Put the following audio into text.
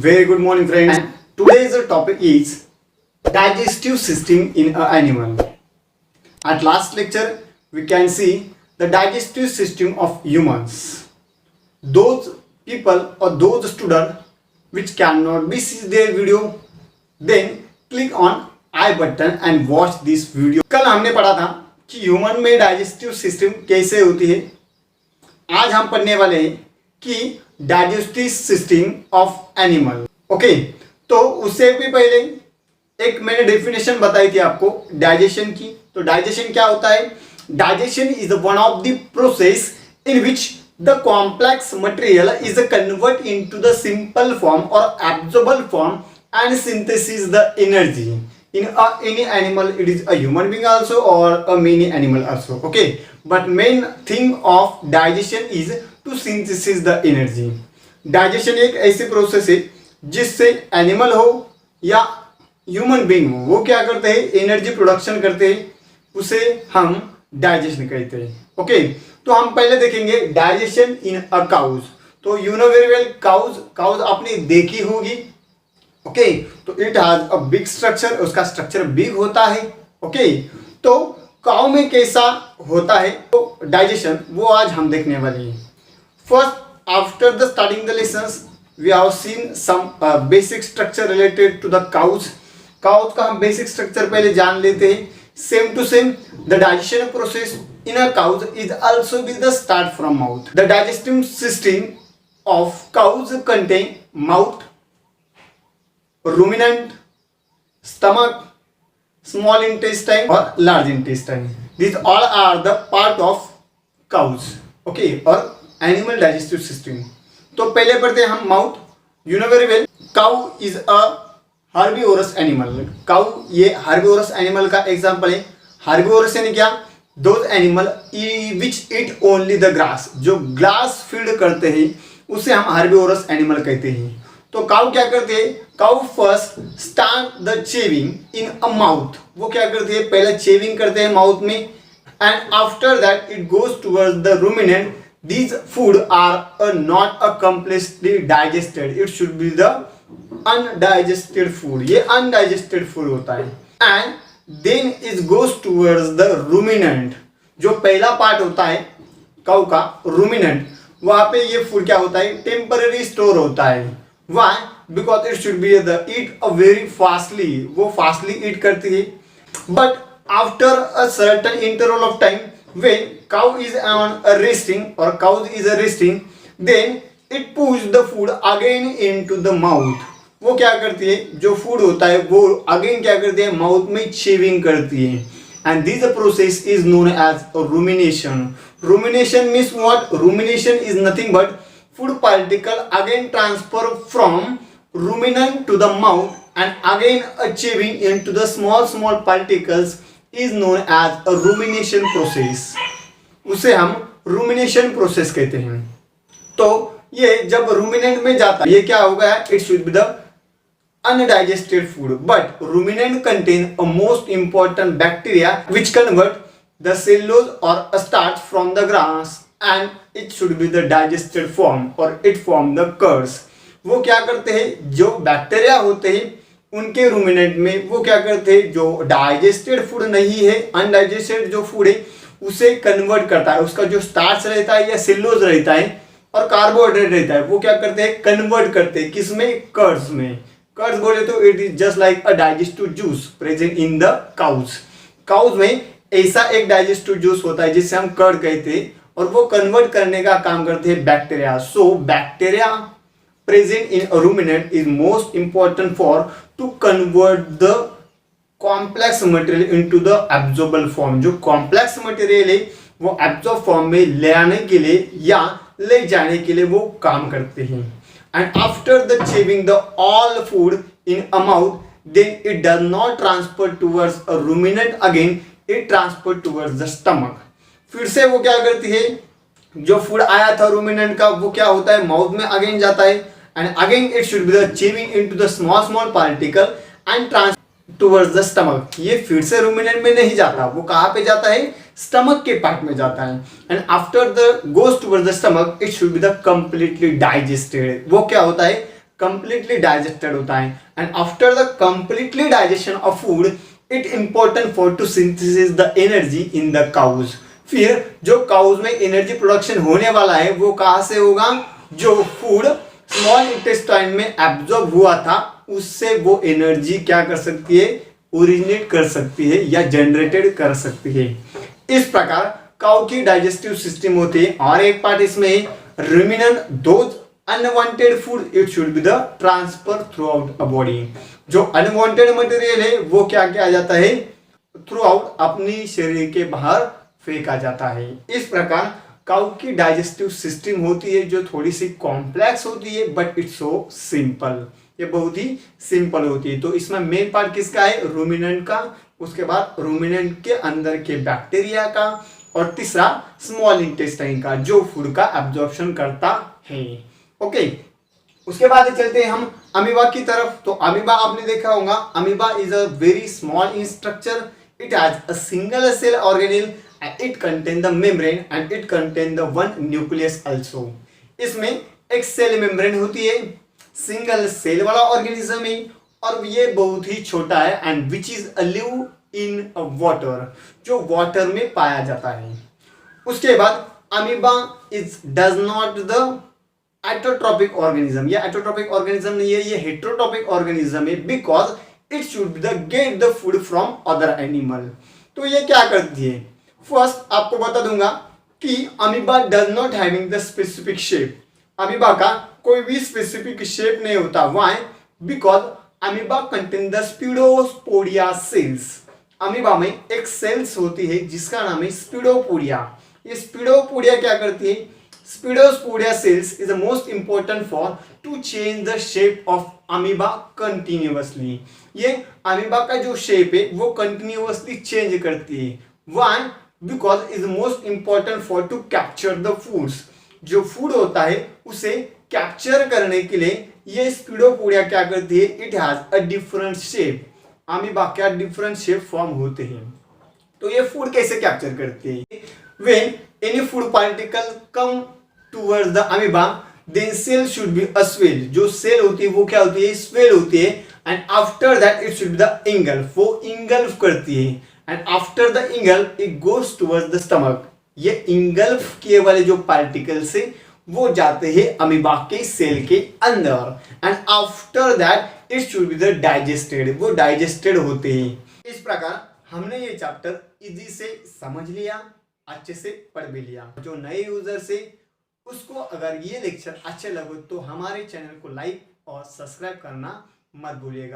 Very good morning, friends. And today's topic is digestive system in an animal. At last lecture, we can see the digestive system of humans. Those people or those students which cannot be see their video, then click on I button and watch this video. कल हमने पढ़ा था कि human में digestive system कैसे होती है. आज हम पढ़ने वाले हैं कि digestive system of animal. Okay, तो उससे भी पहले एक मैंने डेफिनेशन बताई थी आपको डाइजेशन की. तो डाइजेशन क्या होता है? Digestion is one of the process in which the complex material is convert into the simple form और absorbable form and synthesis the energy. In any animal, it is a human being also or a many animal also. Okay, but main thing of digestion is to synthesis the energy. Digestion एक ऐसी process है जिससे animal हो या human being हो, वो क्या करते हैं? एनर्जी प्रोडक्शन करते हैं, उसे हम डाइजेशन कहते हैं. ओके, तो हम पहले देखेंगे डाइजेशन इन अ काउज. तो you know very well cows आपने देखी होगी. ओके, तो it has a big structure, उसका स्ट्रक्चर बिग होता है. ओके, तो काउ में कैसा होता है तो डाइजेशन, वो आज हम देखने वाले हैं. First, after the starting the lessons we have seen some basic structure related to the cows. Cows का हम बेसिक स्ट्रक्चर पहले जान लेते हैं. Same to same the digestion process in a cows is also be the start from mouth. The digestive system of cows contain mouth, ruminant, stomach, small intestine or large intestine. These all are the part of cows. Okay, or animal digestive system. तो पहले पढ़ते हैं हम mouth. You know very well, cow is a herbivorous animal. Cow ये herbivorous animal का example है. Herbivorous यानी क्या? Those animal which eat only the grass. जो ग्रास फीड करते हैं उसे हम herbivorous animal कहते हैं. तो काउ क्या करते हैं? Cow first start the chewing in a mouth. वो क्या करते हैं? पहले चेविंग करते हैं माउथ में, and after that it goes towards the ruminant. These food are not a completely digested, it should be the undigested food. ये undigested food होता है. And then it goes towards the ruminant. जो पहला part होता है cow का, ruminant, वहां पे ये फूड क्या होता है? टेम्पररी स्टोर होता है. Why? Because it should be the eat a very fastly. वो fastly eat करती है. But after a certain interval of time, when cow is on a resting or cow is a resting, then it push the food again into the mouth. वो क्या करती है? जो food होता है वो again क्या करती है? Mouth में chewing करती है. And this process is known as rumination. Rumination means what? Rumination is nothing but food particle again transfer from ruminant to the mouth and again achieving into the small particles is known as a rumination process. उसे हम rumination process कहते हैं. तो ये जब ruminant में जाता है, ये क्या होगा? It should be the undigested food, but ruminant contain a most important bacteria which convert the cellulose or a starch from the grass and it should be the digested form or it form the curds. वो क्या करते हैं? जो bacteria होते हैं उनके ruminant में वो क्या करते हैं? जो डाइजेस्टेड फूड नहीं है, अनडाइजेस्टेड जो फूड है उसे कन्वर्ट करता है. उसका जो स्टार्च रहता है या सेलुलोज रहता है और कार्बोहाइड्रेट रहता है, वो क्या करते हैं? कन्वर्ट करते हैं. किसमें? कर्ड्स में. कर्ड्स बोले तो it is just like a digestive juice present in the cows. Cows में ऐसा एक डाइजेस्टिव जूस होता है जिससे हम कर्ड कहते हैं, और वो कन्वर्ट करने का काम करते हैं bacteria. So bacteria present in ruminant is most important for to convert the complex material into the absorbable form. जो कॉम्प्लेक्स मटेरियल है वो एब्जॉर्ब फॉर्म में ले आने के लिए या ले जाने के लिए वो काम करते हैं. And after the chewing the all food in a mouth, then it does not transfer towards a ruminant again, it transfer towards the stomach. फिर से वो क्या करती है? जो फूड आया था रूमिनेंट का वो क्या होता है? माउथ में अगेन जाता है, and again it should be the chewing into the small particle and trans towards the stomach. ये फिर से रूमिनेंट में नहीं जाता, वो कहाँ पे जाता है? स्टमक के पार्ट में जाता है. And after the goes towards the stomach it should be the completely digested. वो क्या होता है? कंप्लीटली डाइजेस्टेड होता है and after the completely digestion of food it important for to synthesis the energy in the cows. फिर जो cause में energy production होने वाला है वो कहाँ से होगा, जो फूड स्मॉल इंटेस्टाइन में एब्जॉर्ब हुआ था उससे वो एनर्जी क्या कर सकती है, ओरिजिनेट कर सकती है या जनरेटेड कर सकती है। इस प्रकार काउ की डाइजेस्टिव सिस्टम होती है और एक पार्ट इसमें ruminant those unwanted food it should be the transfer throughout a body. जो अनवांटेड मटेरियल है वो क्या किया जाता है, थ्रू आउट अपनी शरीर के बाहर फेंका जाता है। इस प्रकार काउ की डाइजेस्टिव सिस्टम होती है जो थोड़ी सी कॉम्प्लेक्स होती है बट इट्स सो सिंपल, ये बहुत ही सिंपल होती है। तो इसमें मेन पार्ट किसका है, रूमिनेंट का, उसके बाद रूमिनेंट के अंदर के बैक्टीरिया का और तीसरा स्मॉल इंटेस्टाइन का जो फूड का एब्जॉर्प्शन करता है। ओके, उसके बाद चलते हैं हम अमीबा की तरफ। तो अमीबा आपने देखा होगा, amoeba is a very small in structure, it has a single cell organelle and it contain the membrane and it contain the one nucleus also। इसमें एक सेल मेम्ब्रेन होती है, सिंगल सेल वाला ऑर्गेनिज्म है और ये बहुत ही छोटा है and which is live in water, जो वाटर में पाया जाता है। उसके बाद amoeba is does not the autotrophic organism, ये एटोट्रॉपिक ऑर्गेनिज्म नहीं है, ये हेट्रोट्रॉपिक ऑर्गेनिज्म है because it should the get the food from other animal. तो ये क्या करती है, फर्स्ट आपको बता दूंगा कि amoeba does not having the specific shape, amoeba का कोई भी स्पेसिफिक शेप नहीं होता। Why, because amoeba contain the pseudopodia cells. Amoeba में एक सेल्स होती है जिसका नाम है स्पिडोपोडिया। ये स्पिडोपोडिया क्या करती है, pseudopodia cells is the most important for to change the shape of amoeba continuously. ये अमीबा का जो शेप है वो कंटिन्यूअसली चेंज करती है। Why, because is most important for to capture the foods, जो फूड होता है उसे कैप्चर करने के लिए ये स्पिडोपोडिया क्या करती है, it has a different shape, amoeba क्या डिफरेंट शेप फॉर्म होते हैं। तो ये फूड कैसे कैप्चर करती है, when any food particle come towards the amoeba then cell should be a swell, जो सेल होती है वो क्या होती है, स्वेल होती है and after that it should be the engulf, वो इंगल्फ करती है and after the engulf it goes towards the stomach. ये इंगल्फ किए वाले जो पार्टिकल्स है वो जाते हैं अमीबा के सेल के अंदर and after that it should be the digested, वो डाइजेस्टेड होते हैं। इस प्रकार हमने ये चैप्टर इजी से समझ लिया, अच्छे से पढ़ भी लिया। जो नए यूजर से उसको अगर ये लेक्चर अच्छे लगे तो हमारे चैनल को लाइक और सब्सक्राइब करना मत भूलिएगा।